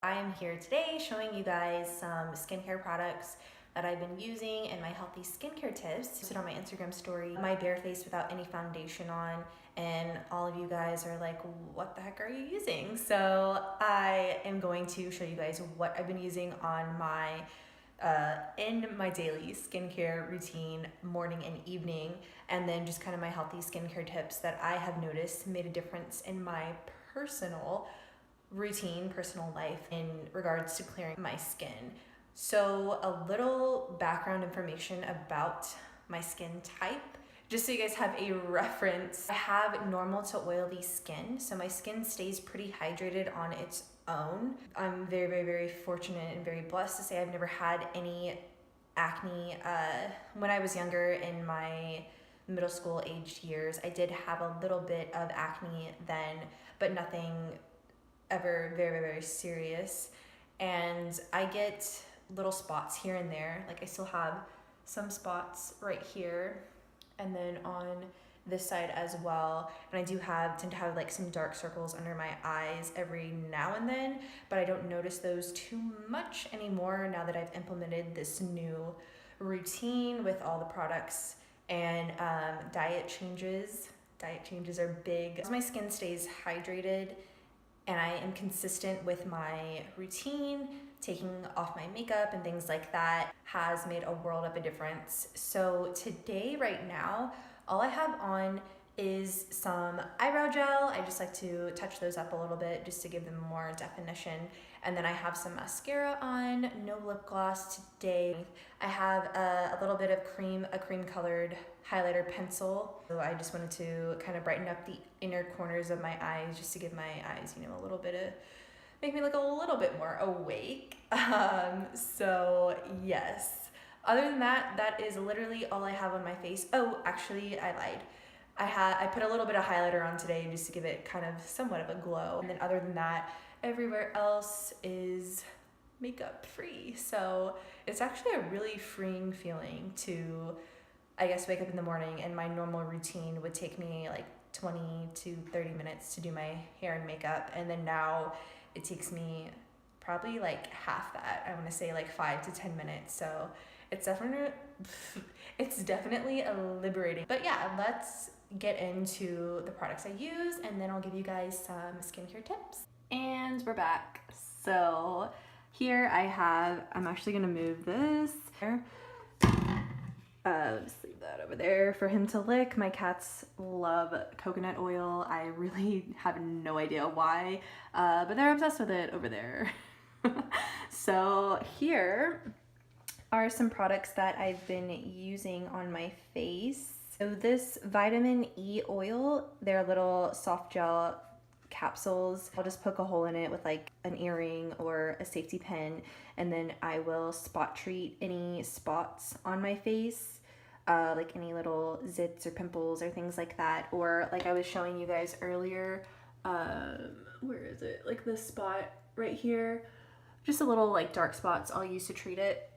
I am here today showing you guys some skincare products that I've been using and my healthy skincare tips. Posted on my Instagram story, my bare face without any foundation on, and all of you guys are like, what the heck are you using? So I am going to show you guys what I've been using on my in my daily skincare routine, morning and evening, and then just kind of my healthy skincare tips that I have noticed made a difference in my personal routine, personal life in regards to clearing my skin. So a little background information about my skin type, just so you guys have a reference. I have normal to oily skin, so my skin stays pretty hydrated on its own. I'm very, very, very fortunate and very blessed to say I've never had any acne. When I was younger, in my middle school aged years, I did have a little bit of acne then, but nothing ever very, very, very serious. And I get little spots here and there. Like I still have some spots right here and then on this side as well. And I do tend to have like some dark circles under my eyes every now and then, but I don't notice those too much anymore now that I've implemented this new routine with all the products and diet changes. Diet changes are big. As my skin stays hydrated and I am consistent with my routine, taking off my makeup and things like that has made a world of a difference. So today, right now, all I have on is some eyebrow gel. I just like to touch those up a little bit just to give them more definition. And then I have some mascara on, no lip gloss today. I have a little bit of a cream colored highlighter pencil. So I just wanted to kind of brighten up the inner corners of my eyes just to give my eyes, a little bit of, make me look a little bit more awake. So yes, other than that, that is literally all I have on my face. Oh, actually I lied. I put a little bit of highlighter on today just to give it kind of somewhat of a glow. And then other than that, everywhere else is makeup free. So it's actually a really freeing feeling to, I guess, wake up in the morning, and my normal routine would take me like 20 to 30 minutes to do my hair and makeup. And then now it takes me probably like half that. I want to say like 5 to 10 minutes. So it's definitely a liberating. But yeah, let's get into the products I use, and then I'll give you guys some skincare tips. And we're back. So here I'm actually gonna move this here. Just leave that over there for him to lick. My cats love coconut oil. I really have no idea why, but they're obsessed with it over there. So here are some products that I've been using on my face. So this vitamin E oil, they're little soft gel capsules. I'll just poke a hole in it with like an earring or a safety pin, and then I will spot treat any spots on my face, like any little zits or pimples or things like that. Or like I was showing you guys earlier, where is it? Like this spot right here, just a little like dark spots I'll use to treat it.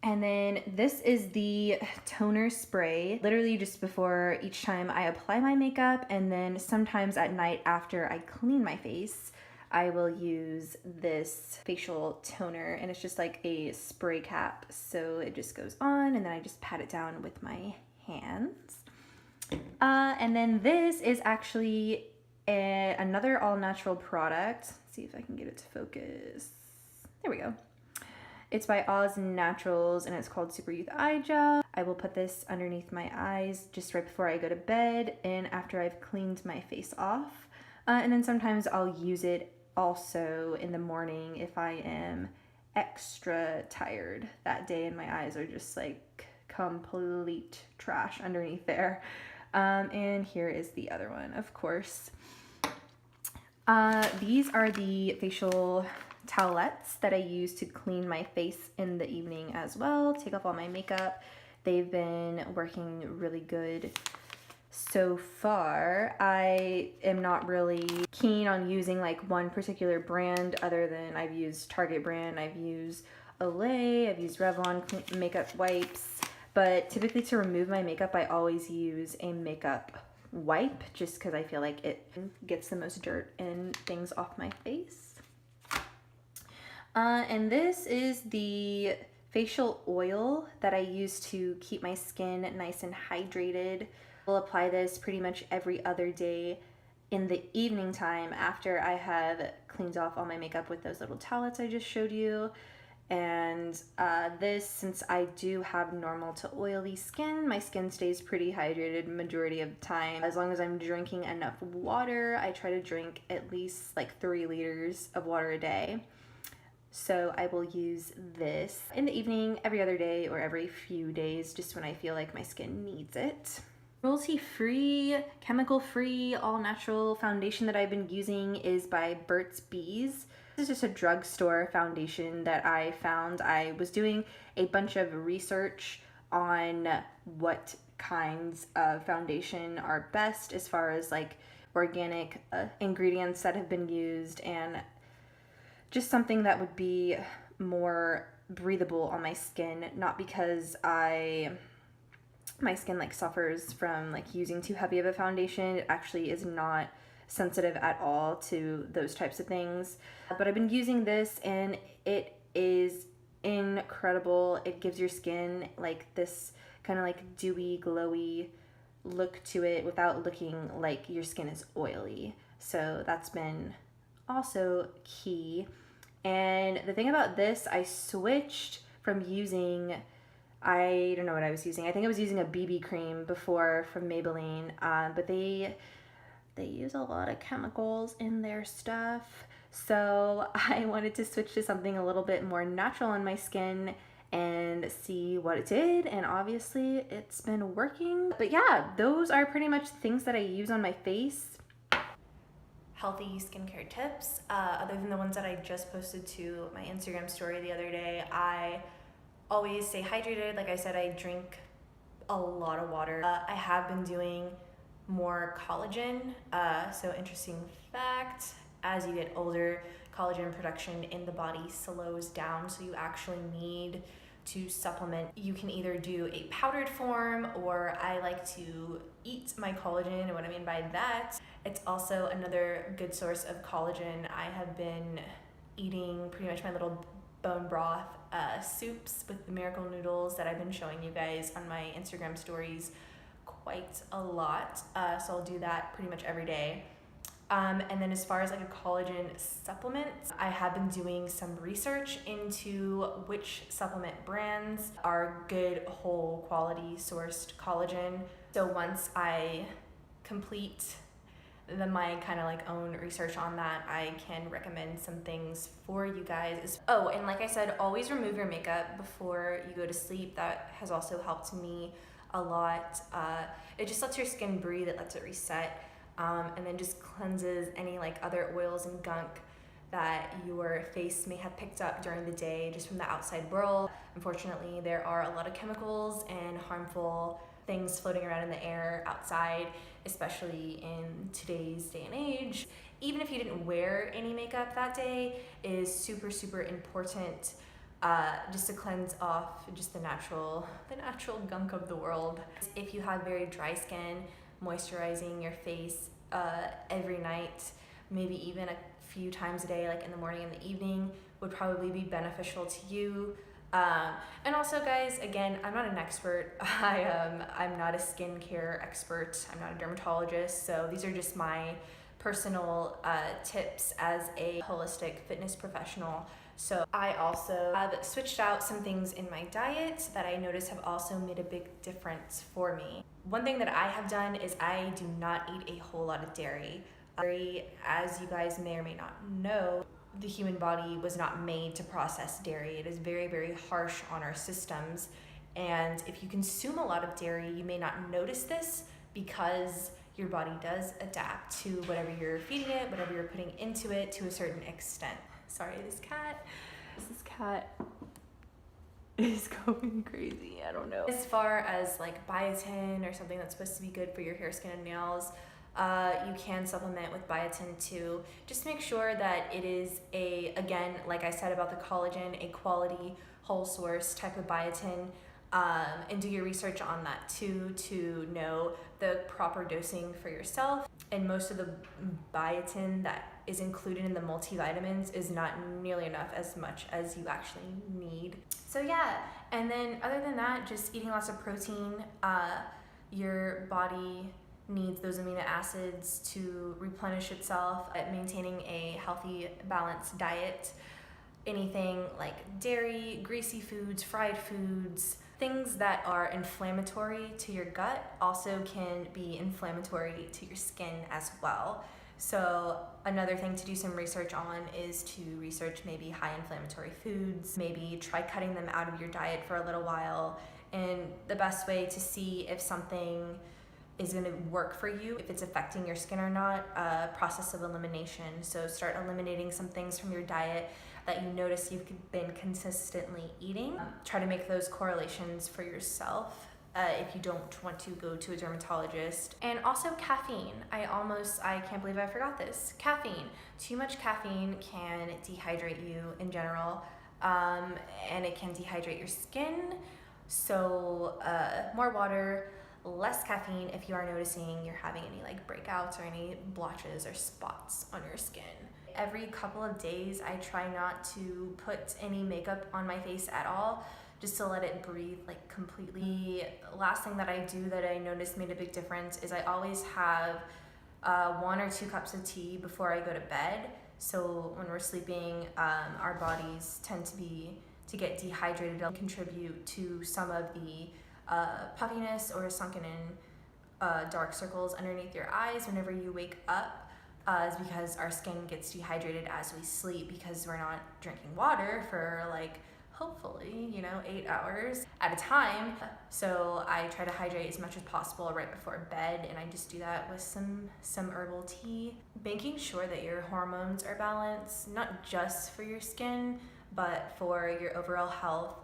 And then this is the toner spray, literally just before each time I apply my makeup, and then sometimes at night after I clean my face, I will use this facial toner, and it's just like a spray cap. So it just goes on, and then I just pat it down with my hands. And then this is actually another all-natural product. Let's see if I can get it to focus. There we go. It's by Oz Naturals, and it's called Super Youth Eye Gel. I will put this underneath my eyes just right before I go to bed and after I've cleaned my face off. And then sometimes I'll use it also in the morning if I am extra tired that day and my eyes are just like complete trash underneath there. And here is the other one, of course. These are the facial towelettes that I use to clean my face in the evening as well, take off all my makeup. They've been working really good so far. I am not really keen on using like one particular brand other than I've used Target brand, I've used Olay, I've used Revlon makeup wipes, but typically to remove my makeup I always use a makeup wipe just because I feel like it gets the most dirt and things off my face. And this is the facial oil that I use to keep my skin nice and hydrated. I'll apply this pretty much every other day in the evening time after I have cleaned off all my makeup with those little towelettes I just showed you. And this, since I do have normal to oily skin, my skin stays pretty hydrated majority of the time. As long as I'm drinking enough water, I try to drink at least like 3 liters of water a day. So I will use this in the evening, every other day, or every few days, just when I feel like my skin needs it. Cruelty-free, chemical-free, all-natural foundation that I've been using is by Burt's Bees. This is just a drugstore foundation that I found. I was doing a bunch of research on what kinds of foundation are best as far as like organic ingredients that have been used, and just something that would be more breathable on my skin, not because my skin like suffers from like using too heavy of a foundation. It actually is not sensitive at all to those types of things. But I've been using this and it is incredible. It gives your skin like this kind of like dewy, glowy look to it without looking like your skin is oily. So that's been also key. And the thing about this, I switched from using, I don't know what I was using. I think I was using a BB cream before from Maybelline, but they use a lot of chemicals in their stuff. So I wanted to switch to something a little bit more natural on my skin and see what it did, and obviously it's been working. But yeah, those are pretty much things that I use on my face. Healthy skincare tips, other than the ones that I just posted to my Instagram story the other day. I always stay hydrated. Like I said, I drink a lot of water. I have been doing more collagen. So interesting fact, as you get older, collagen production in the body slows down, so you actually need to supplement. You can either do a powdered form, or I like to eat my collagen. And what I mean by that, it's also another good source of collagen. I have been eating pretty much my little bone broth soups with the miracle noodles that I've been showing you guys on my Instagram stories quite a lot. So I'll do that pretty much every day. And then as far as like a collagen supplement, I have been doing some research into which supplement brands are good, whole quality sourced collagen. So once I complete my kind of like own research on that, I can recommend some things for you guys. Oh, and like I said, always remove your makeup before you go to sleep. That has also helped me a lot. It just lets your skin breathe, it lets it reset. And then just cleanses any like other oils and gunk that your face may have picked up during the day just from the outside world. Unfortunately, there are a lot of chemicals and harmful things floating around in the air outside, especially in today's day and age. Even if you didn't wear any makeup that day, it is super, super important just to cleanse off just the natural gunk of the world. If you have very dry skin, moisturizing your face every night, maybe even a few times a day, like in the morning and the evening, would probably be beneficial to you. And also, guys, again, I'm not an expert. I'm not a skincare expert. I'm not a dermatologist. So these are just my personal tips as a holistic fitness professional. So I also have switched out some things in my diet that I notice have also made a big difference for me. One thing that I have done is I do not eat a whole lot of dairy. Dairy, as you guys may or may not know, the human body was not made to process dairy. It is very, very harsh on our systems. And if you consume a lot of dairy, you may not notice this because your body does adapt to whatever you're feeding it, whatever you're putting into it to a certain extent. Sorry, this cat is going crazy. I don't know. As far as like biotin or something that's supposed to be good for your hair, skin, and nails, you can supplement with biotin too. Just make sure that it is again, like I said about the collagen, a quality whole source type of biotin. and do your research on that too to know the proper dosing for yourself. And most of the biotin that is included in the multivitamins is not nearly enough as much as you actually need. So yeah, and then other than that, just eating lots of protein. Your body needs those amino acids to replenish itself, maintaining a healthy, balanced diet. Anything like dairy, greasy foods, fried foods, things that are inflammatory to your gut also can be inflammatory to your skin as well. So another thing to do some research on is to research maybe high inflammatory foods, maybe try cutting them out of your diet for a little while. And the best way to see if something is going to work for you, if it's affecting your skin or not, process of elimination. So start eliminating some things from your diet that you notice you've been consistently eating. Try to make those correlations for yourself if you don't want to go to a dermatologist. And also caffeine. I can't believe I forgot this. Caffeine. Too much caffeine can dehydrate you in general, and it can dehydrate your skin. So more water, less caffeine if you are noticing you're having any like breakouts or any blotches or spots on your skin. Every couple of days I try not to put any makeup on my face at all, just to let it breathe like completely. Last thing that I do that I noticed made a big difference is I always have 1 or 2 cups of tea before I go to bed. So when we're sleeping, our bodies tend to get dehydrated. It'll contribute to some of the puffiness or sunken in dark circles underneath your eyes whenever you wake up, is because our skin gets dehydrated as we sleep because we're not drinking water for like hopefully 8 hours at a time. So I try to hydrate as much as possible right before bed, and I just do that with some herbal tea. Making sure that your hormones are balanced, not just for your skin but for your overall health.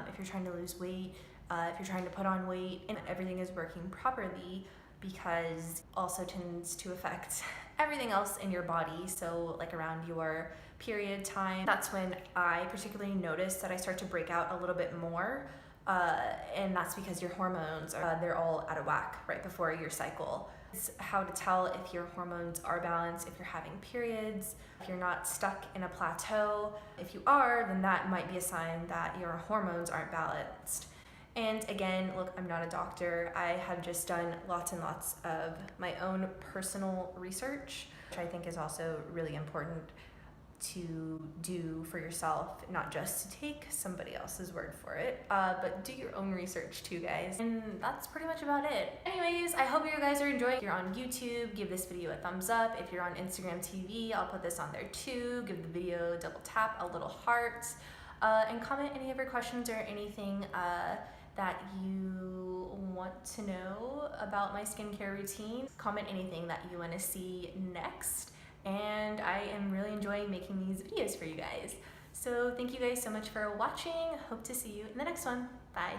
If you're trying to lose weight, if you're trying to put on weight, and everything is working properly, because also tends to affect everything else in your body. So like around your period time, that's when I particularly notice that I start to break out a little bit more, and that's because your hormones they're all out of whack right before your cycle. It's how to tell if your hormones are balanced, if you're having periods, if you're not stuck in a plateau. If you are, then that might be a sign that your hormones aren't balanced. And again, look, I'm not a doctor. I have just done lots and lots of my own personal research, which I think is also really important to do for yourself, not just to take somebody else's word for it, but do your own research too, guys. And that's pretty much about it. Anyways, I hope you guys are enjoying. If you're on YouTube, give this video a thumbs up. If you're on Instagram TV, I'll put this on there too. Give the video a double tap, a little heart, and comment any of your questions or anything that you want to know about my skincare routine. Comment anything that you want to see next. And I am really enjoying making these videos for you guys. So thank you guys so much for watching. Hope to see you in the next one. Bye.